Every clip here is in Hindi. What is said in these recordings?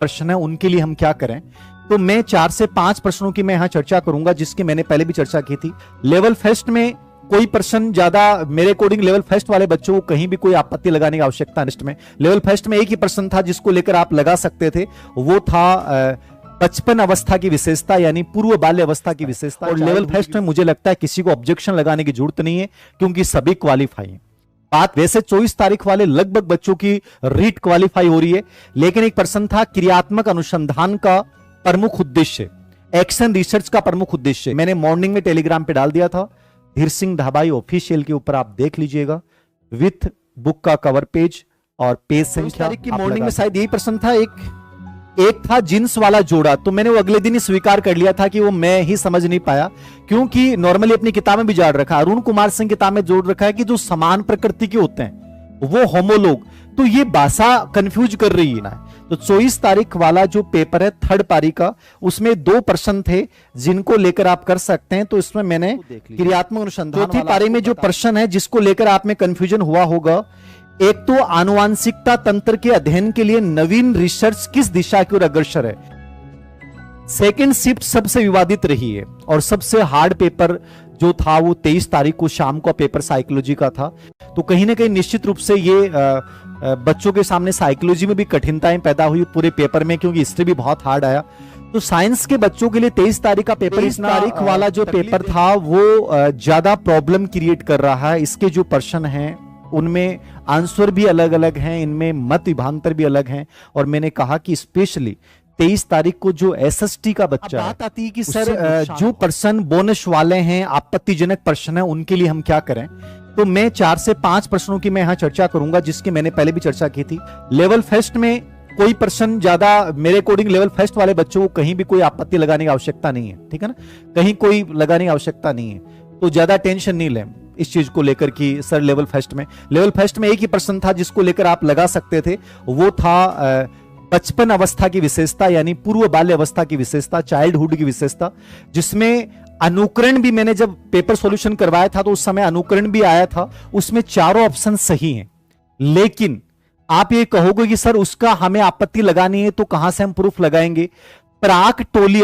प्रश्न है उनके लिए हम क्या करें। तो मैं 4 से 5 प्रश्नों की मैं यहां चर्चा करूंगा, जिसकी मैंने पहले भी चर्चा की थी। लेवल फर्स्ट में कोई प्रश्न ज्यादा मेरे अकॉर्डिंग लेवल फर्स्ट वाले बच्चों को कहीं भी कोई आपत्ति लगाने की आवश्यकता नहीं। में लेवल फर्स्ट में एक ही प्रश्न था जिसको लेकर आप लगा सकते थे, वो था बचपन अवस्था की विशेषता यानी पूर्व बाल्य अवस्था की विशेषता। और लेवल फर्स्ट में मुझे लगता है किसी को ऑब्जेक्शन लगाने की जरूरत नहीं है, क्योंकि सभी क्वालिफाई हैं। बात वैसे 24 तारीख वाले लगभग बच्चों की रीट क्वालिफाई हो रही है, लेकिन एक प्रश्न था क्रियात्मक अनुसंधान का प्रमुख उद्देश्य, एक्शन रिसर्च का प्रमुख उद्देश्य। मैंने मॉर्निंग में टेलीग्राम पे डाल दिया था, धीर सिंह धाबाई ऑफिशियल के ऊपर आप देख लीजिएगा, विथ बुक का कवर पेज और पेज संख्या। तारीख की मॉर्निंग में शायद यही प्रश्न था। एक था जींस वाला जोड़ा, तो मैंने वो अगले दिन ही स्वीकार कर लिया था कि वो मैं ही समझ नहीं पाया, क्योंकि नॉर्मली अपनी किताब में भी जोड़ रखा, अरुण कुमार सिंह किताब में जोड़ रखा है कि जो समान प्रकृति के होते हैं वो होमोलोग। तो ये भाषा कंफ्यूज कर रही है ना। तो 24 तारीख वाला जो पेपर है थर्ड पारी का, उसमें 2 प्रश्न थे जिनको लेकर आप कर सकते हैं। तो इसमें मैंने क्रियात्मक अनुसंधान, चौथी पारी में जो प्रश्न है जिसको लेकर आप में कंफ्यूजन हुआ होगा, एक तो आनुवांशिकता तंत्र के अध्ययन के लिए नवीन रिसर्च किस दिशा की ओर अग्रसर है। सेकंड शिफ्ट सबसे विवादित रही है और सबसे हार्ड पेपर जो था वो 23 तारीख को शाम को पेपर साइकोलॉजी का था। तो कहीं ना कहीं निश्चित रूप से ये बच्चों के सामने साइकोलॉजी में भी कठिनताएं पैदा हुई पूरे पेपर में, क्योंकि हिस्ट्री भी बहुत हार्ड आया। तो साइंस के बच्चों के लिए 23 तारीख का पेपर, इस तारीख वाला जो पेपर था वो ज्यादा प्रॉब्लम क्रिएट कर रहा है। इसके जो प्रश्न हैं उनमें आंसर भी अलग अलग हैं, इनमें मत विभांतर भी अलग हैं। और मैंने कहा कि स्पेशली 23 तारीख को जो एसएसटी का बच्चा बात आती है कि सर जो प्रश्न बोनस वाले हैं, आपत्तिजनक प्रश्न है, उनके लिए हम क्या करें। तो मैं 4 से 5 प्रश्नों की मैं यहां चर्चा करूंगा, जिसकी मैंने पहले भी चर्चा की थी। लेवल फर्स्ट में कोई प्रश्न ज्यादा मेरे अकॉर्डिंग लेवल फर्स्ट वाले बच्चों को कहीं भी कोई आपत्ति लगाने की आवश्यकता नहीं है, ठीक है ना, कहीं कोई लगाने की आवश्यकता नहीं है। तो ज्यादा टेंशन नहीं लें इस चीज को लेकर कि सर लेवल फर्स्ट में एक ही प्रश्न था जिसको लेकर आप लगा सकते थे, वो था बचपन अवस्था की विशेषता यानी पूर्व बाल्य अवस्था की विशेषता, चाइल्डहुड की विशेषता, जिसमें अनुकरण भी मैंने जब पेपर सॉल्यूशन करवाया था तो उस समय अनुकरण भी आया था। उसमें चारों ऑप्शन सही हैं, लेकिन आप ये कहोगे कि सर उसका हमें आपत्ति लगानी है तो कहां से हम प्रूफ लगाएंगे। प्राक टोली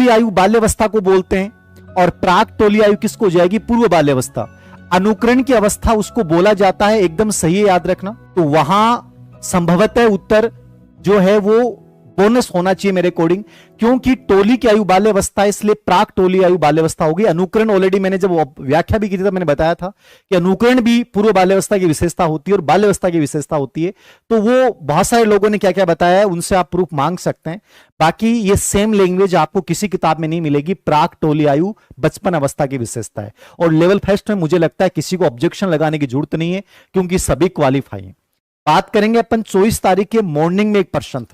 आयु बाल्यावस्था को बोलते हैं, और प्राक टोली आयु किसको हो जाएगी, पूर्व बाल्यावस्था। अनुकरण की अवस्था उसको बोला जाता है, एकदम सही है, याद रखना। तो वहां संभवतः उत्तर जो है वो बोनस होना चाहिए मेरे अकॉर्डिंग, क्योंकि टोली की आयु बाल्यावस्था है, इसलिए प्राक टोली आयु बाल्यावस्था होगी। अनुकरण ऑलरेडी मैंने जब व्याख्या भी की थी तब मैंने बताया था कि अनुकरण भी पूर्व बाल्यावस्था की विशेषता होती है और बाल्यावस्था की विशेषता होती है। तो वो बहुत सारे लोगों ने क्या क्या बताया है, उनसे आप प्रूफ मांग सकते हैं। बाकी ये सेम लैंग्वेज आपको किसी किताब में नहीं मिलेगी। प्राक टोली आयु बचपन अवस्था की विशेषता है, और लेवल फर्स्ट में मुझे लगता है किसी को ऑब्जेक्शन लगाने की जरूरत नहीं है, क्योंकि सभी क्वालिफाई हैं। बात करेंगे अपन 24 तारीख के मॉर्निंग में एक प्रश्न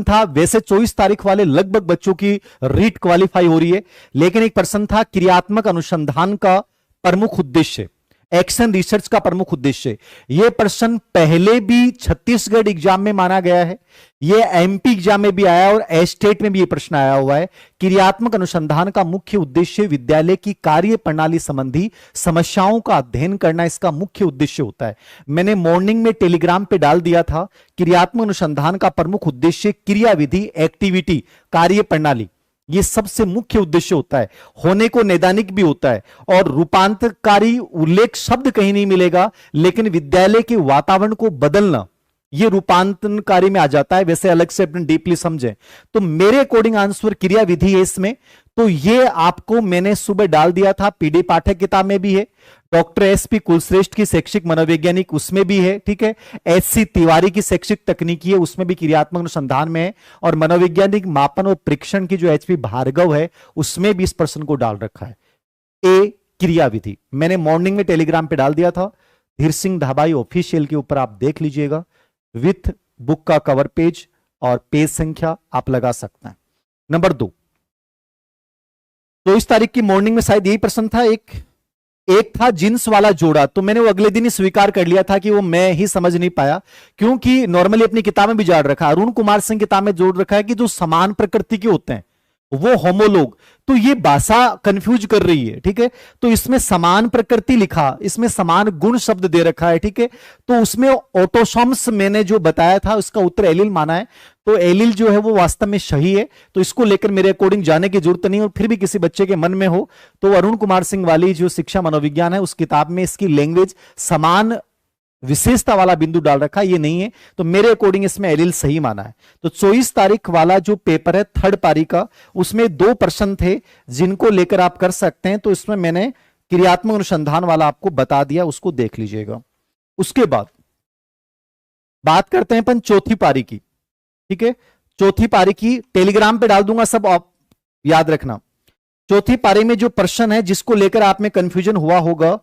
था। वैसे 24 तारीख वाले लगभग बच्चों की रीट क्वालिफाई हो रही है, लेकिन एक प्रश्न था क्रियात्मक अनुसंधान का प्रमुख उद्देश्य, एक्शन रिसर्च का प्रमुख उद्देश्य। यह प्रश्न पहले भी छत्तीसगढ़ एग्जाम में माना गया है, यह एमपी एग्जाम में भी आया और स्टेट में भी यह प्रश्न आया हुआ है। क्रियात्मक अनुसंधान का मुख्य उद्देश्य विद्यालय की कार्य प्रणाली संबंधी समस्याओं का अध्ययन करना इसका मुख्य उद्देश्य होता है। मैंने मॉर्निंग में टेलीग्राम पे डाल दिया था, क्रियात्मक अनुसंधान का प्रमुख उद्देश्य क्रियाविधि, एक्टिविटी, कार्य प्रणाली, ये सबसे मुख्य उद्देश्य होता है। होने को नैदानिक भी होता है, और रूपांतरकारी उल्लेख शब्द कहीं नहीं मिलेगा, लेकिन विद्यालय के वातावरण को बदलना ये रूपांतरकारी में आ जाता है। वैसे अलग से अपने डीपली समझें तो मेरे अकॉर्डिंग आंसर क्रिया विधि है इसमें। तो ये आपको मैंने सुबह डाल दिया था, पीडी पाठक किताब में भी है, डॉक्टर एसपी कुलश्रेष्ठ की शैक्षिक मनोवैज्ञानिक उसमें भी है, ठीक है, एचसी तिवारी की शैक्षिक तकनीकी है उसमें भी क्रियात्मक अनुसंधान में है, और मनोवैज्ञानिक मापन और परीक्षण की जो एचपी भार्गव है उसमें भी इस प्रश्न को डाल रखा है। ए क्रिया विधि मैंने मॉर्निंग में टेलीग्राम पे डाल दिया था, धीर सिंह धाबाई ऑफिशियल के ऊपर आप देख लीजिएगा, विथ बुक का कवर पेज और पेज संख्या आप लगा सकते हैं। नंबर 2, 24 तारीख की मॉर्निंग में शायद यही प्रश्न था। एक था जींस वाला जोड़ा, तो मैंने वो अगले दिन ही स्वीकार कर लिया था कि वो मैं ही समझ नहीं पाया, क्योंकि नॉर्मली अपनी किताब में भी जोड़ रखा, अरुण कुमार सिंह किताब में जोड़ रखा है कि जो समान प्रकृति के होते हैं वो होमोलोग। तो ये भाषा कंफ्यूज कर रही है, ठीक है। तो इसमें समान प्रकृति लिखा, इसमें समान गुण शब्द दे रखा है, ठीक है। तो उसमें ऑटोसॉम्स मैंने जो बताया था उसका उत्तर एलिल माना है। तो एलिल जो है वो वास्तव में सही है, तो इसको लेकर मेरे अकॉर्डिंग जाने की जरूरत नहीं। और फिर भी किसी बच्चे के मन में हो तो अरुण कुमार सिंह वाली जो शिक्षा मनोविज्ञान है उस किताब में इसकी लैंग्वेज समान विशेषता वाला बिंदु डाल रखा, ये नहीं है। तो मेरे अकॉर्डिंग इसमें एलिल सही माना है। तो 24 तारीख वाला जो पेपर है थर्ड पारी का, उसमें 2 प्रश्न थे जिनको लेकर आप कर सकते हैं। तो इसमें मैंने क्रियात्मक अनुसंधान वाला आपको बता दिया, उसको देख लीजिएगा। उसके बाद बात करते हैं अपन चौथी पारी की, ठीक है। चौथी पारी की टेलीग्राम पे डाल दूंगा, सब आप याद रखना। चौथी पारी में जो प्रश्न है जिसको लेकर आप में कंफ्यूजन हुआ होगा,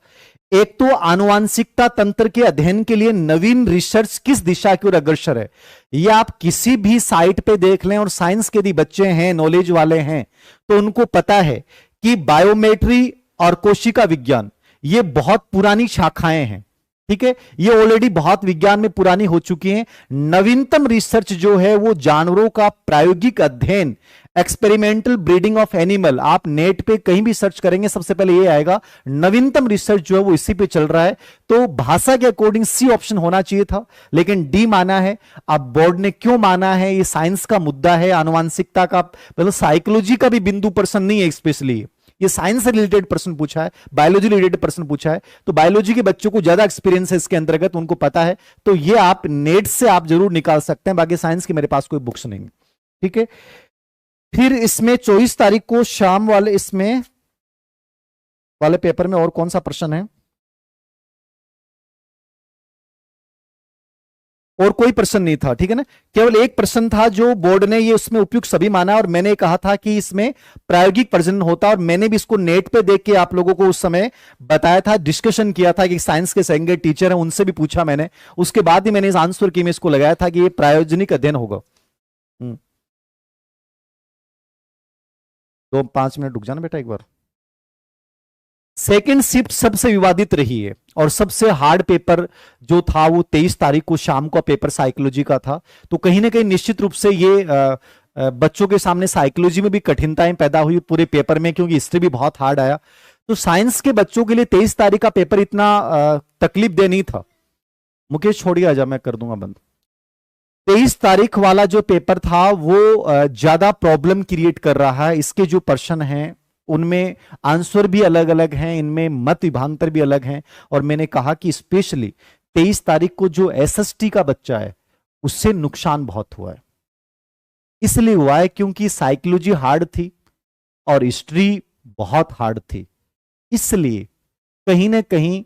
एक तो आनुवांशिकता तंत्र के अध्ययन के लिए नवीन रिसर्च किस दिशा की ओर अग्रसर है। ये आप किसी भी साइट पे देख लें, और साइंस के यदि बच्चे हैं, नॉलेज वाले हैं, तो उनको पता है कि बायोमेट्री और कोशिका विज्ञान ये बहुत पुरानी शाखाएं हैं, ठीक है। ये ऑलरेडी बहुत विज्ञान में पुरानी हो चुकी हैं। नवीनतम रिसर्च जो है वो जानवरों का प्रायोगिक अध्ययन, एक्सपेरिमेंटल ब्रीडिंग ऑफ एनिमल। आप नेट पे कहीं भी सर्च करेंगे सबसे पहले ये आएगा। नवीनतम रिसर्च जो है वो इसी पे चल रहा है। तो भाषा के अकॉर्डिंग सी ऑप्शन होना चाहिए था, लेकिन डी माना है। अब बोर्ड ने क्यों माना है, ये साइंस का मुद्दा है, आनुवांशिकता का, मतलब साइकोलॉजी का भी बिंदु प्रश्न नहीं है स्पेशली, ये साइंस से रिलेटेड प्रश्न पूछा है, बायोलॉजी रिलेटेड प्रश्न पूछा है। तो बायोलॉजी के बच्चों को ज्यादा एक्सपीरियंस है इसके अंतर्गत, उनको पता है। तो ये आप नेट से आप जरूर निकाल सकते हैं, बाकी साइंस की मेरे पास कोई बुक्स नहीं, ठीक है। फिर इसमें 24 तारीख को शाम वाले इसमें वाले पेपर में और कौन सा प्रश्न है, और कोई प्रश्न नहीं था, ठीक है ना। केवल एक प्रश्न था जो बोर्ड ने ये उसमें उपयुक्त सभी माना, और मैंने कहा था कि इसमें प्रायोगिक प्रजनन होता, और मैंने भी इसको नेट पे देख के आप लोगों को उस समय बताया था, डिस्कशन किया था कि साइंस के संगे टीचर हैं उनसे भी पूछा मैंने, उसके बाद ही मैंने इस आंसर की में इसको लगाया था कि ये प्रायोजनिक अध्ययन होगा। 2-5 मिनट रुक जाना बेटा एक बार। सेकेंड शिफ्ट सबसे विवादित रही है, और सबसे हार्ड पेपर जो था वो 23 तारीख को शाम का पेपर साइकोलॉजी का था। तो कहीं ना कहीं निश्चित रूप से ये बच्चों के सामने साइकोलॉजी में भी कठिनाइयां पैदा हुई पूरे पेपर में, क्योंकि हिस्ट्री भी बहुत हार्ड आया। तो साइंस के बच्चों के लिए 23 तारीख का पेपर इतना तकलीफ दे नहीं था। मुकेश छोड़िए, आजा मैं कर दूंगा बंद। 23 तारीख वाला जो पेपर था वो ज्यादा प्रॉब्लम क्रिएट कर रहा है। इसके जो प्रश्न हैं उनमें आंसर भी अलग अलग हैं, इनमें मत विभांतर भी अलग हैं। और मैंने कहा कि स्पेशली 23 तारीख को जो एसएसटी का बच्चा है उससे नुकसान बहुत हुआ है। इसलिए हुआ है क्योंकि साइकोलॉजी हार्ड थी और हिस्ट्री बहुत हार्ड थी, इसलिए कहीं ना कहीं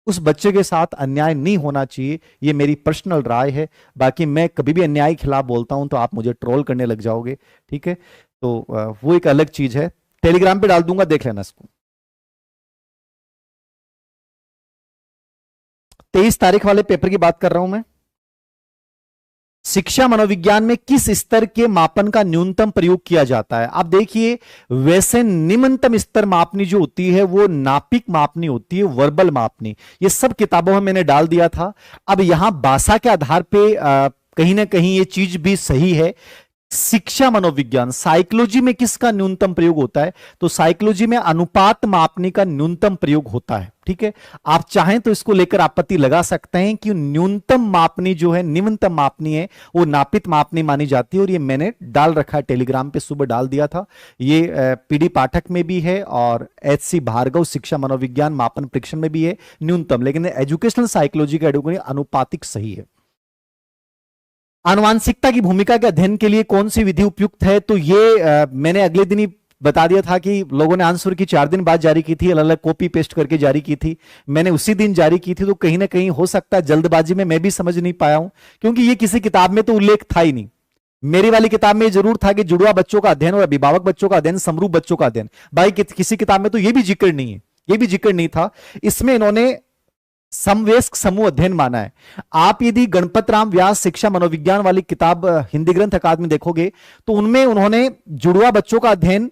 उस बच्चे के साथ अन्याय नहीं होना चाहिए। ये मेरी पर्सनल राय है। बाकी मैं कभी भी अन्याय के खिलाफ बोलता हूं तो आप मुझे ट्रोल करने लग जाओगे, ठीक है। तो वो एक अलग चीज है, टेलीग्राम पे डाल दूंगा, देख लेना इसको। 23 तारीख वाले पेपर की बात कर रहा हूं मैं। शिक्षा मनोविज्ञान में किस स्तर के मापन का न्यूनतम प्रयोग किया जाता है। आप देखिए, वैसे निम्नतम स्तर मापनी जो होती है वो नापिक मापनी होती है, वर्बल मापनी। ये सब किताबों में मैंने डाल दिया था। अब यहां भाषा के आधार पे कहीं ना कहीं ये चीज भी सही है। शिक्षा मनोविज्ञान साइकोलॉजी में किसका न्यूनतम प्रयोग होता है, तो साइकोलॉजी में अनुपात मापने का न्यूनतम प्रयोग होता है, ठीक है। आप चाहें तो इसको लेकर आपत्ति लगा सकते हैं कि न्यूनतम मापनी जो है, निम्नतम मापनी है, वो नापित मापनी मानी जाती है। और ये मैंने डाल रखा है टेलीग्राम पे, सुबह डाल दिया था। ये पीडी पाठक में भी है और HC भार्गव शिक्षा मनोविज्ञान मापन परीक्षण में भी है न्यूनतम, लेकिन एजुकेशनल साइकोलॉजी का अनुपातिक सही है। आनुवांशिकता की भूमिका के अध्ययन के लिए कौन सी विधि उपयुक्त है, तो ये मैंने अगले दिन ही बता दिया था कि लोगों ने आंसर की 4 दिन बाद जारी की थी, अलग अलग कॉपी पेस्ट करके जारी की थी। मैंने उसी दिन जारी की थी, तो कहीं ना कहीं हो सकता है जल्दबाजी में मैं भी समझ नहीं पाया हूं, क्योंकि ये किसी किताब में तो उल्लेख था ही नहीं। मेरी वाली किताब में जरूर था कि जुड़वा बच्चों का अध्ययन और अभिभावक बच्चों का अध्ययन, समरूप बच्चों का अध्ययन। भाई किसी किताब में तो ये भी जिक्र नहीं है, ये भी जिक्र नहीं था। इसमें इन्होंने समवेस्क समूह अध्ययन माना है। आप यदि गणपत राम व्यास शिक्षा मनोविज्ञान वाली किताब हिंदी ग्रंथ अकादमी देखोगे तो उनमें उन्होंने जुड़वा बच्चों का अध्ययन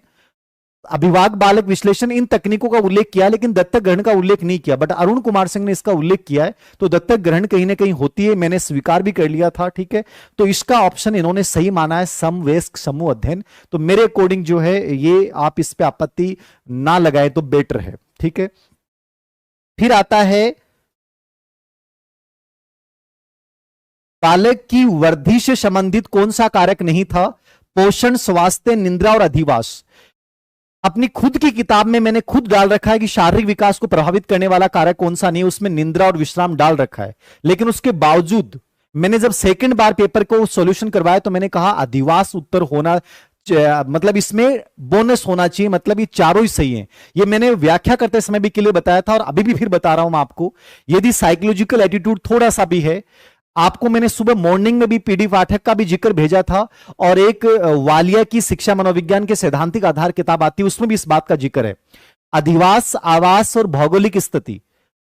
अभिवाक बालक विश्लेषण, इन तकनीकों का उल्लेख किया लेकिन दत्तक ग्रहण का उल्लेख नहीं किया, बट अरुण कुमार सिंह ने इसका उल्लेख किया है, तो दत्तक ग्रहण कहीं ना कहीं होती है, मैंने स्वीकार भी कर लिया था, ठीक है। तो इसका ऑप्शन इन्होंने सही माना है, समवयस्क समूह अध्ययन। तो मेरे अकॉर्डिंग जो है ये आप इस पे आपत्ति ना लगाए तो बेटर है, ठीक है। फिर आता है बालक की वृद्धि से संबंधित कौन सा कारक नहीं था? पोषण, स्वास्थ्य, निद्रा और अधिवास। अपनी खुद की किताब में मैंने खुद डाल रखा है कि शारीरिक विकास को प्रभावित करने वाला कारक कौन सा नहीं, उसमें निद्रा और विश्राम डाल रखा है। लेकिन उसके बावजूद मैंने जब सेकंड बार पेपर को सॉल्यूशन करवाया तो मैंने कहा अधिवास उत्तर होना, मतलब इसमें बोनस होना चाहिए, मतलब ये चारों ही सही हैं। ये मैंने व्याख्या करते समय भी क्लियर बताया था और अभी भी फिर बता रहा हूं मैं आपको। यदि साइकोलॉजिकल एटीट्यूड थोड़ा सा भी है, आपको मैंने सुबह मॉर्निंग में भी पीडी पाठक का भी जिक्र भेजा था, और एक वालिया की शिक्षा मनोविज्ञान के सैद्धांतिक आधार किताब आती है, उसमें भी इस बात का जिक्र है। अधिवास, आवास और भौगोलिक स्थिति,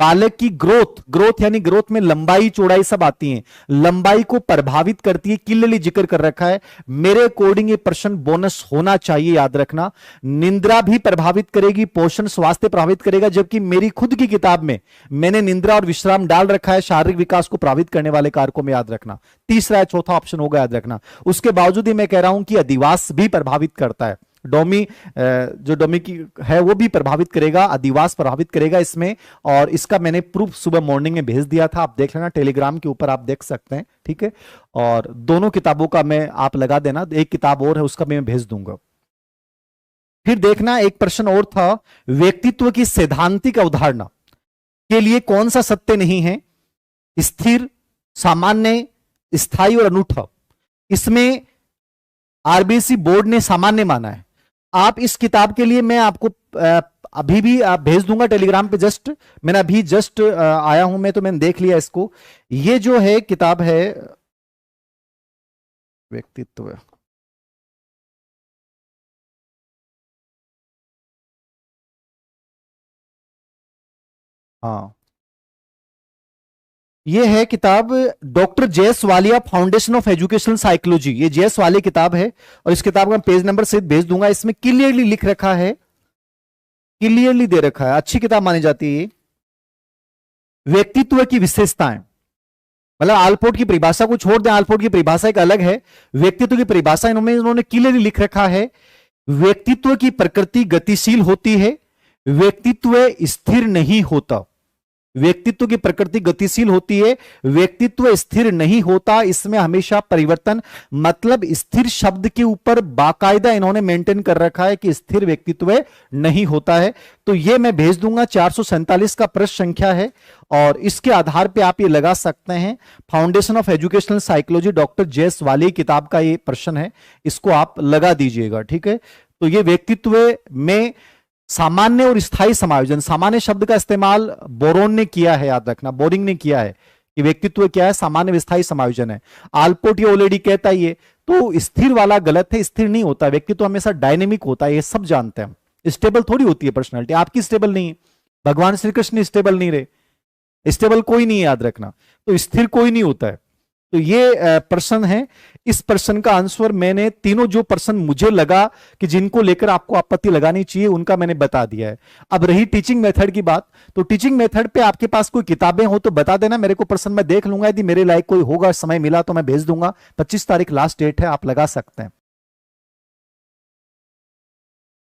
बालक की ग्रोथ यानी ग्रोथ में लंबाई चौड़ाई सब आती हैं, लंबाई को प्रभावित करती है, क्लियरली जिक्र कर रखा है। मेरे अकॉर्डिंग ये प्रश्न बोनस होना चाहिए, याद रखना। निंद्रा भी प्रभावित करेगी, पोषण स्वास्थ्य प्रभावित करेगा, जबकि मेरी खुद की किताब में मैंने निंद्रा और विश्राम डाल रखा है शारीरिक विकास को प्रभावित करने वाले कारकों में, याद रखना। तीसरा है, चौथा ऑप्शन होगा, याद रखना। उसके बावजूद ही मैं कह रहा हूं कि अधिवास भी प्रभावित करता है, डोमी जो डोमी की है वो भी प्रभावित करेगा, अधिवास प्रभावित करेगा इसमें। और इसका मैंने प्रूफ सुबह मॉर्निंग में भेज दिया था, आप देख लेना, टेलीग्राम के ऊपर आप देख सकते हैं, ठीक है। और दोनों किताबों का मैं आप लगा देना, एक किताब और है उसका मैं भेज दूंगा। फिर देखना एक प्रश्न और था, व्यक्तित्व की सैद्धांतिक अवधारणा के लिए कौन सा सत्य नहीं है? स्थिर, सामान्य, स्थायी और अनूठा। इसमें आरबीसी बोर्ड ने सामान्य माना है। आप इस किताब के लिए मैं आपको अभी भी आप भेज दूंगा टेलीग्राम पे, जस्ट मैंने अभी जस्ट आया हूं मैं, तो मैंने देख लिया इसको। ये जो है किताब है व्यक्तित्व, हाँ ये है किताब doctor JS Walia, foundation of educational psychology. ये जेएस वाली किताब है और इस किताब का पेज नंबर सहित भेज दूंगा। इसमें क्लियरली लिख रखा है, क्लियरली दे रखा है, अच्छी किताब मानी जाती है। व्यक्तित्व की विशेषताएं, मतलब आलपोर्ट की परिभाषा को छोड़ दें, आलपोर्ट की परिभाषा एक अलग है, व्यक्तित्व की परिभाषा इन्होंने क्लियरली लिख रखा है। व्यक्तित्व की प्रकृति गतिशील होती है, व्यक्तित्व स्थिर नहीं होता। व्यक्तित्व की प्रकृति गतिशील होती है, व्यक्तित्व स्थिर नहीं होता, इसमें हमेशा परिवर्तन, मतलब स्थिर शब्द के ऊपर बाकायदा इन्होंने मेंटेन कर रखा है कि स्थिर व्यक्तित्व नहीं होता है। तो ये मैं भेज दूंगा, 447 का प्रश्न संख्या है और इसके आधार पे आप ये लगा सकते हैं। Foundation of educational psychology, doctor JS वाली किताब का ये प्रश्न है, इसको आप लगा दीजिएगा, ठीक है। तो ये व्यक्तित्व में सामान्य और स्थायी समायोजन, सामान्य शब्द का इस्तेमाल बोरोन ने किया है, याद रखना, बोरिंग ने किया है कि व्यक्तित्व क्या है, सामान्य विस्थाई समायोजन है। आलपोर्ट ये ऑलरेडी कहता ही है, तो स्थिर वाला गलत है, स्थिर नहीं होता, व्यक्तित्व हमेशा डायनेमिक होता है, ये सब जानते हैं। स्टेबल थोड़ी होती है पर्सनालिटी, आपकी स्टेबल नहीं है, भगवान श्री कृष्ण स्टेबल नहीं रहे, स्टेबल कोई नहीं है, याद रखना। तो स्थिर कोई नहीं होता है। तो ये प्रश्न है, इस प्रश्न का आंसर मैंने तीनों जो प्रश्न मुझे लगा कि जिनको लेकर आपको आपत्ति लगानी चाहिए उनका मैंने बता दिया है। अब रही टीचिंग मेथड की बात, तो टीचिंग मेथड पे आपके पास कोई किताबें हो तो बता देना, मेरे को प्रश्न मैं देख लूंगा, यदि मेरे लायक कोई होगा, समय मिला तो मैं भेज दूंगा। 25 तारीख लास्ट डेट है, आप लगा सकते हैं।